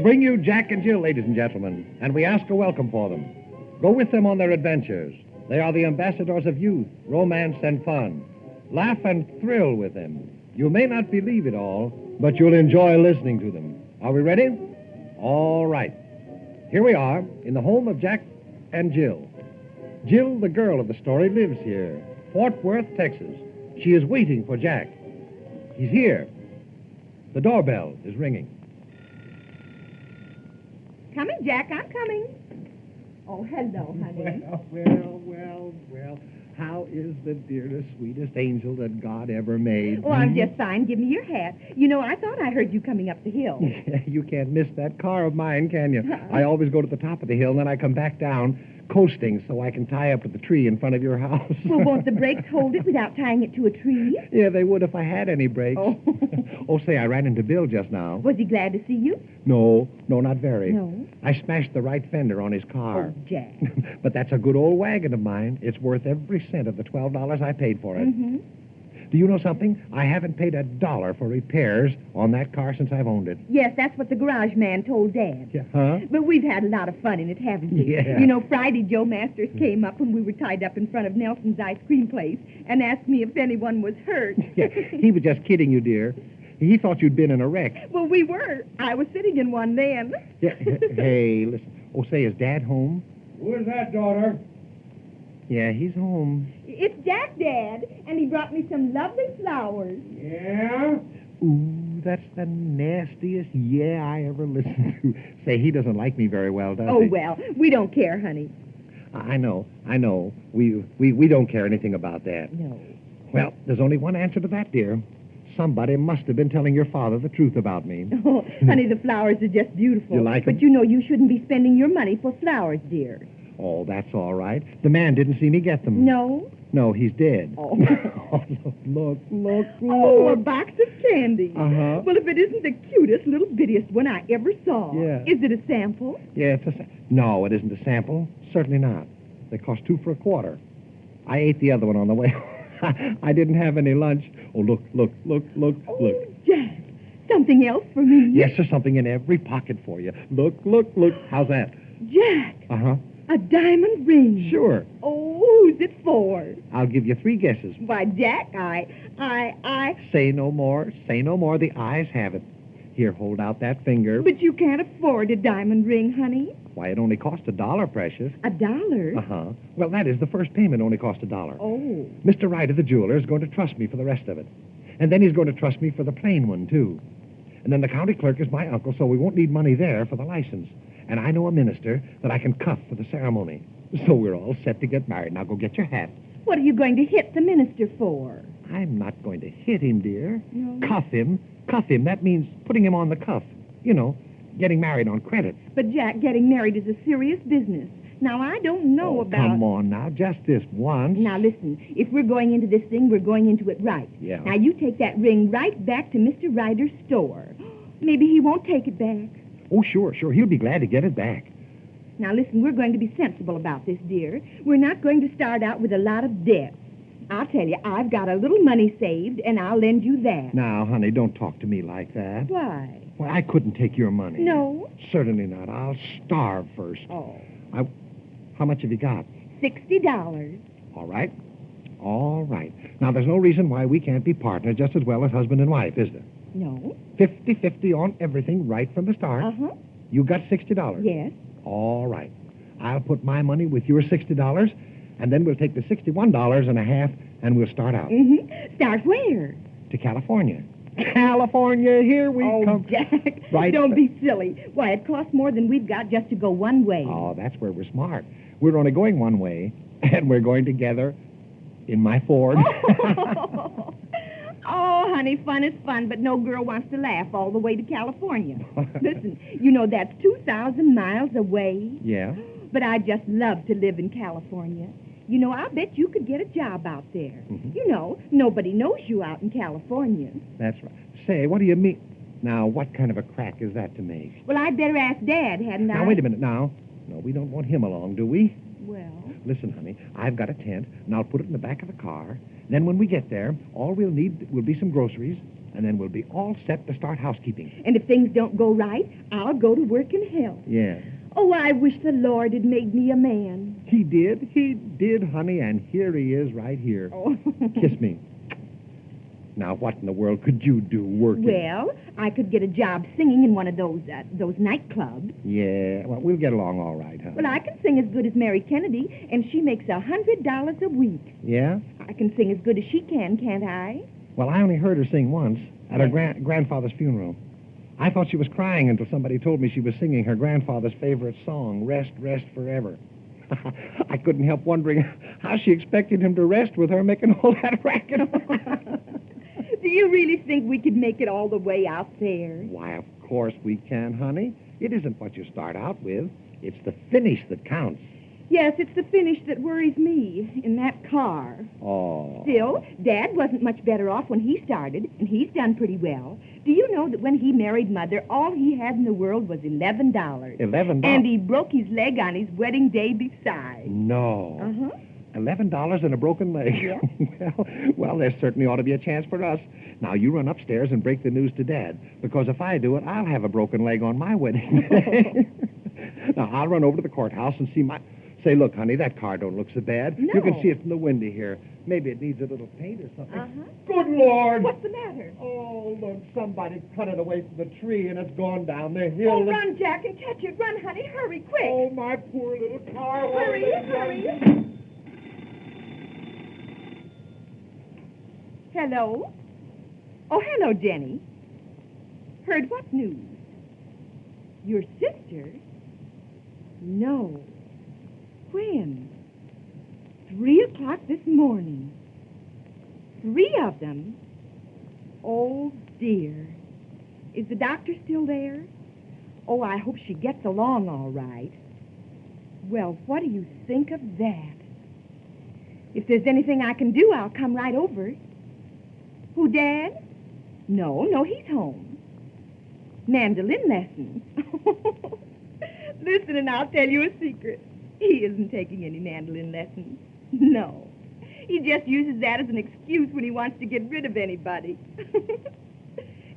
bring you Jack and Jill, ladies and gentlemen, and we ask a welcome for them. Go with them on their adventures. They are the ambassadors of youth, romance, and fun. Laugh and thrill with them. You may not believe it all, but you'll enjoy listening to them. Are we ready? All right. Here we are in the home of Jack and Jill. Jill, the girl of the story, lives here, Fort Worth, Texas. She is waiting for Jack. He's here. The doorbell is ringing. Coming, Jack, I'm coming. Oh, hello, honey. Well. How is the dearest, sweetest angel that God ever made? Oh, I'm just fine. Give me your hat. You know, I thought I heard you coming up the hill. Yeah, you can't miss that car of mine, can you? I always go to the top of the hill, and then I come back down, coasting, so I can tie up to the tree in front of your house. Well, won't the brakes hold it without tying it to a tree? Yeah, they would if I had any brakes. Oh. Oh, say, I ran into Bill just now. Was he glad to see you? No, not very. No? I smashed the right fender on his car. Oh, Jack. But that's a good old wagon of mine. It's worth every cent of the $12 I paid for it. Mm-hmm. Do you know something? I haven't paid $1 for repairs on that car since I've owned it. Yes, that's what the garage man told Dad. Yeah, huh? But we've had a lot of fun in it, haven't we? Yeah. You know, Friday, Joe Masters came up when we were tied up in front of Nelson's ice cream place and asked me if anyone was hurt. Yeah, he was just kidding you, dear. He thought you'd been in a wreck. Well, we were. I was sitting in one then. Yeah. Hey, listen. Oh, say, is Dad home? Who is that, daughter? Yeah, he's home. It's Jack, Dad, and he brought me some lovely flowers. Yeah? Ooh, that's the nastiest yeah I ever listened to. Say, he doesn't like me very well, does Oh, he? well, we don't care, honey. I know. We don't care anything about that. No. Well, there's only one answer to that, dear. Somebody must have been telling your father the truth about me. Oh, honey, the flowers are just beautiful. You like 'em? But you know you shouldn't be spending your money for flowers, dear. Oh, that's all right. The man didn't see me get them. No? No, he's dead. Oh. Oh, look. Oh, a box of candy. Uh-huh. Well, if it isn't the cutest, little bittiest one I ever saw. Yeah. Is it a sample? Yeah, it's No, it isn't a sample. Certainly not. They cost $2 for a quarter. I ate the other one on the way. I didn't have any lunch. Oh, look. Oh, Jack, something else for me? Yes, there's something in every pocket for you. Look. How's that? Jack, Uh-huh. a diamond ring. Sure. Oh, who's it for? I'll give you 3 guesses. Why, Jack, I... Say no more. The eyes have it. Here, hold out that finger. But you can't afford a diamond ring, honey. Why, it only cost $1, precious. $1? Uh-huh. Well, that is, the first payment only cost $1. Oh. Mr. Ryder, the jeweler, is going to trust me for the rest of it. And then he's going to trust me for the plain one, too. And then the county clerk is my uncle, so we won't need money there for the license. And I know a minister that I can cuff for the ceremony. So we're all set to get married. Now go get your hat. What are you going to hit the minister for? I'm not going to hit him, dear. No. Cuff him. That means putting him on the cuff. You know, getting married on credit. But, Jack, getting married is a serious business. Now, I don't know about... Come on now, just this once. Now, listen, if we're going into this thing, we're going into it right. Yeah. Now, you take that ring right back to Mr. Ryder's store. Maybe he won't take it back. Oh, sure. He'll be glad to get it back. Now, listen, we're going to be sensible about this, dear. We're not going to start out with a lot of debt. I'll tell you, I've got a little money saved, and I'll lend you that. Now, honey, don't talk to me like that. Why? Well, I couldn't take your money. No? Certainly not. I'll starve first. Oh. How much have you got? $60. All right. Now, there's no reason why we can't be partners just as well as husband and wife, is there? No. 50-50 on everything right from the start. Uh-huh. You got $60. Yes. All right. I'll put my money with your $60, and then we'll take the $61.50, and we'll start out. Mm-hmm. Start where? To California. California, here we come. Oh, Jack, Right. Don't be silly. Why, it costs more than we've got just to go one way. Oh, that's where we're smart. We're only going one way, and we're going together in my Ford. Oh, honey, fun is fun, but no girl wants to laugh all the way to California. Listen, you know that's 2,000 miles away. Yeah? But I'd just love to live in California. You know, I bet you could get a job out there. Mm-hmm. You know, nobody knows you out in California. That's right. Say, what do you mean? Now, what kind of a crack is that to make? Well, I'd better ask Dad, hadn't I? Now, wait a minute now. No, we don't want him along, do we? Well... Listen, honey, I've got a tent, and I'll put it in the back of the car. Then when we get there, all we'll need will be some groceries, and then we'll be all set to start housekeeping. And if things don't go right, I'll go to work and help. Yeah. Oh, I wish the Lord had made me a man. He did, honey, and here he is right here. Oh. Kiss me. Now, what in the world could you do working? Well, I could get a job singing in one of those nightclubs. Yeah, well, we'll get along all right, honey. Well, I can sing as good as Mary Kennedy, and she makes $100 a week. Yeah? I can sing as good as she can, can't I? Well, I only heard her sing once at her grandfather's funeral. I thought she was crying until somebody told me she was singing her grandfather's favorite song, Rest, Rest Forever. I couldn't help wondering how she expected him to rest with her making all that racket. Do you really think we could make it all the way out there? Why, of course we can, honey. It isn't what you start out with. It's the finish that counts. Yes, it's the finish that worries me in that car. Oh. Still, Dad wasn't much better off when he started, and he's done pretty well. Do you know that when he married Mother, all he had in the world was $11? $11? And he broke his leg on his wedding day besides. No. Uh-huh. $11 and a broken leg. Yeah. well, there certainly ought to be a chance for us. Now, you run upstairs and break the news to Dad, because if I do it, I'll have a broken leg on my wedding day. Now, I'll run over to the courthouse and see my... Say, look, honey, that car don't look so bad. No. You can see it from the window here. Maybe it needs a little paint or something. Uh-huh. Good Lord! What's the matter? Oh, look, somebody cut it away from the tree, and it's gone down the hill. Oh, run, Jack, and catch it. Run, honey. Hurry, quick. Oh, my poor little car. Hurry. Hello? Oh, hello, Jenny. Heard what news? Your sister? No. When? 3:00 this morning. 3 of them? Oh, dear. Is the doctor still there? Oh, I hope she gets along all right. Well, what do you think of that? If there's anything I can do, I'll come right over. Who, Dad? No, he's home. Mandolin lessons. Listen, and I'll tell you a secret. He isn't taking any mandolin lessons. No. He just uses that as an excuse when he wants to get rid of anybody.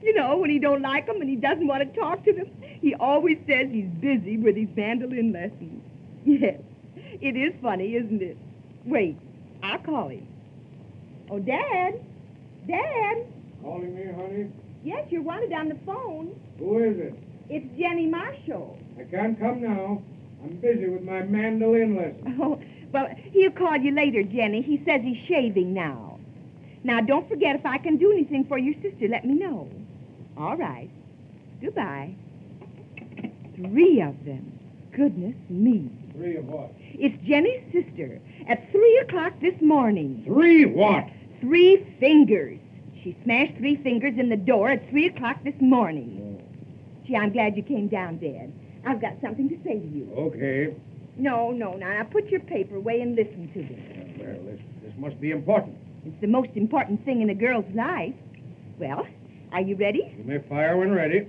You know, when he don't like them and he doesn't want to talk to them, he always says he's busy with his mandolin lessons. Yes, it is funny, isn't it? Wait, I'll call him. Oh, Dad? Dad? Calling me, honey? Yes, you're wanted on the phone. Who is it? It's Jenny Marshall. I can't come now. I'm busy with my mandolin lesson. Oh, well, he'll call you later, Jenny. He says he's shaving now. Now, don't forget, if I can do anything for your sister, let me know. All right. Goodbye. 3 of them. Goodness me. 3 of what? It's Jenny's sister at 3:00 this morning. 3 what? 3 fingers. She smashed 3 fingers in the door at 3:00 this morning. Gee, I'm glad you came down, Dad. I've got something to say to you. Okay. No. Now put your paper away and listen to me. Well, this must be important. It's the most important thing in a girl's life. Well, are you ready? You may fire when ready.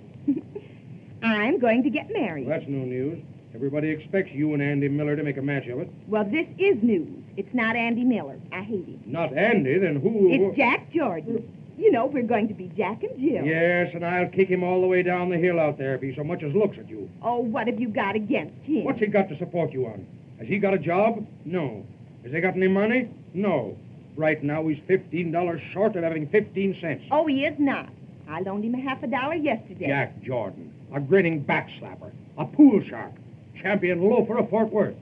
I'm going to get married. Well, that's no news. Everybody expects you and Andy Miller to make a match of it. Well, this is news. It's not Andy Miller. I hate him. Not Andy, then who? It's Jack Jordan. You know, we're going to be Jack and Jill. Yes, and I'll kick him all the way down the hill out there if he so much as looks at you. Oh, what have you got against him? What's he got to support you on? Has he got a job? No. Has he got any money? No. Right now, he's $15 short of having 15 cents. Oh, he is not. I loaned him $50 yesterday. Jack Jordan, a grinning backslapper, a pool shark, champion loafer of Fort Worth.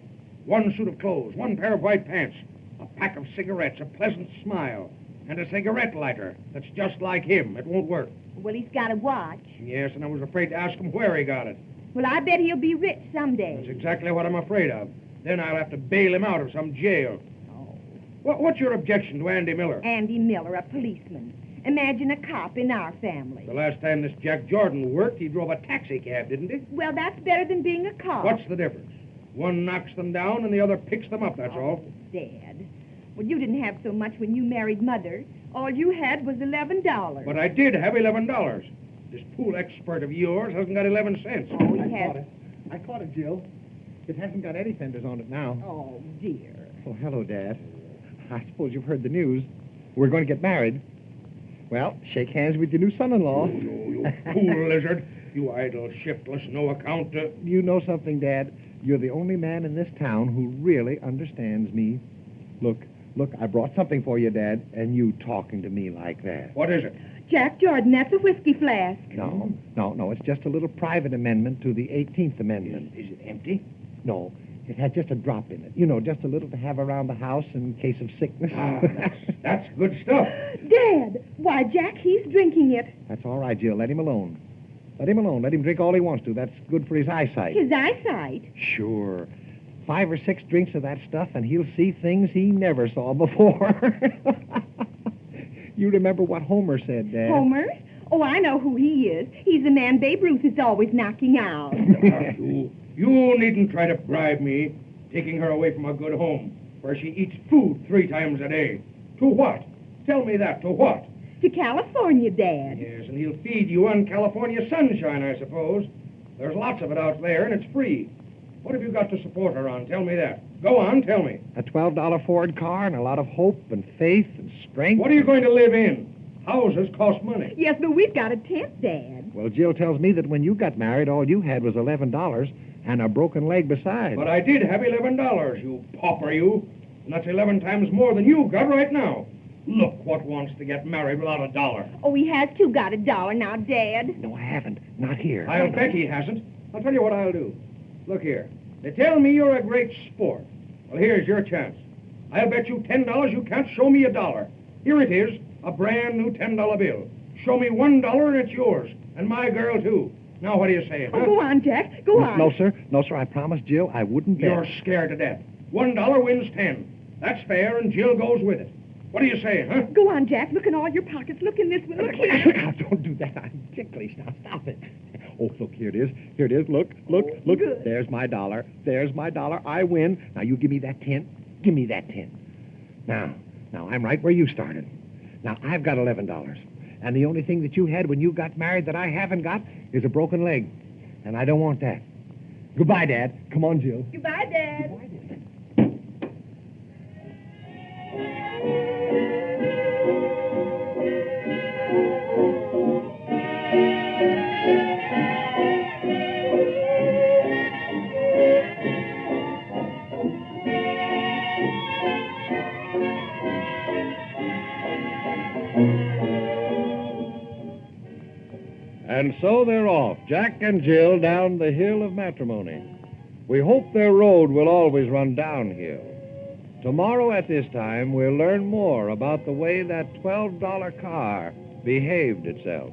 1 suit of clothes, 1 pair of white pants, a pack of cigarettes, a pleasant smile, and a cigarette lighter that's just like him. It won't work. Well, he's got a watch. Yes, and I was afraid to ask him where he got it. Well, I bet he'll be rich someday. That's exactly what I'm afraid of. Then I'll have to bail him out of some jail. Oh. What's your objection to Andy Miller? Andy Miller, a policeman. Imagine a cop in our family. The last time this Jack Jordan worked, he drove a taxi cab, didn't he? Well, that's better than being a cop. What's the difference? One knocks them down and the other picks them up, that's all. Dad. Well, you didn't have so much when you married Mother. All you had was $11. But I did have $11. This pool expert of yours hasn't got 11 cents. Oh, he has. I caught it, Jill. It hasn't got any fenders on it now. Oh, dear. Oh, hello, Dad. I suppose you've heard the news. We're going to get married. Well, shake hands with your new son-in-law. You fool lizard. You idle, shiftless, no account. You know something, Dad? You're the only man in this town who really understands me. Look, I brought something for you, Dad, and you talking to me like that. What is it? Jack Jordan, that's a whiskey flask. No, it's just a little private amendment to the 18th Amendment. Is it empty? No, it had just a drop in it. You know, just a little to have around the house in case of sickness. That's good stuff. Dad, why, Jack, he's drinking it. That's all right, Jill. Let him alone. Let him alone. Let him drink all he wants to. That's good for his eyesight. His eyesight? Sure. 5 or 6 drinks of that stuff, and he'll see things he never saw before. You remember what Homer said, Dad? Homer? Oh, I know who he is. He's the man Babe Ruth is always knocking out. You needn't try to bribe me, taking her away from a good home, where she eats food 3 times a day. To what? Tell me that. To what? To California, Dad. Yes, and he'll feed you on California sunshine, I suppose. There's lots of it out there, and it's free. What have you got to support her on? Tell me that. Go on, tell me. A $12 Ford car and a lot of hope and faith and strength. What are you going to live in? Houses cost money. Yes, but we've got a tent, Dad. Well, Jill tells me that when you got married, all you had was $11 and a broken leg besides. But I did have $11, you pauper, you. And that's 11 times more than you got right now. Look what wants to get married without a dollar. Oh, he has too got $1 now, Dad. No, I haven't. Not here. I'll bet he hasn't. I'll tell you what I'll do. Look here. They tell me you're a great sport. Well, here's your chance. I'll bet you $10 you can't show me $1. Here it is, a brand new $10 bill. Show me $1 and it's yours. And my girl, too. Now, what do you say, huh? Oh, go on, Jack. Go on. No, sir. No, sir. I promised Jill I wouldn't bet. You're scared to death. $1 wins 10. That's fair, and Jill goes with it. What do you say, huh? Go on, Jack. Look in all your pockets. Look in this one. Look here. Now, don't do that. I'm ticklish. Now, stop it. Oh, look, here it is. Here it is. Look. Good. There's my $1. There's my $1. I win. Now, you give me that 10. Give me that 10. Now, I'm right where you started. Now, I've got $11. And the only thing that you had when you got married that I haven't got is a broken leg. And I don't want that. Goodbye, Dad. Come on, Jill. Goodbye, Dad. Goodbye, Dad. And so they're off, Jack and Jill, down the hill of matrimony. We hope their road will always run downhill. Tomorrow at this time, we'll learn more about the way that $12 car behaved itself.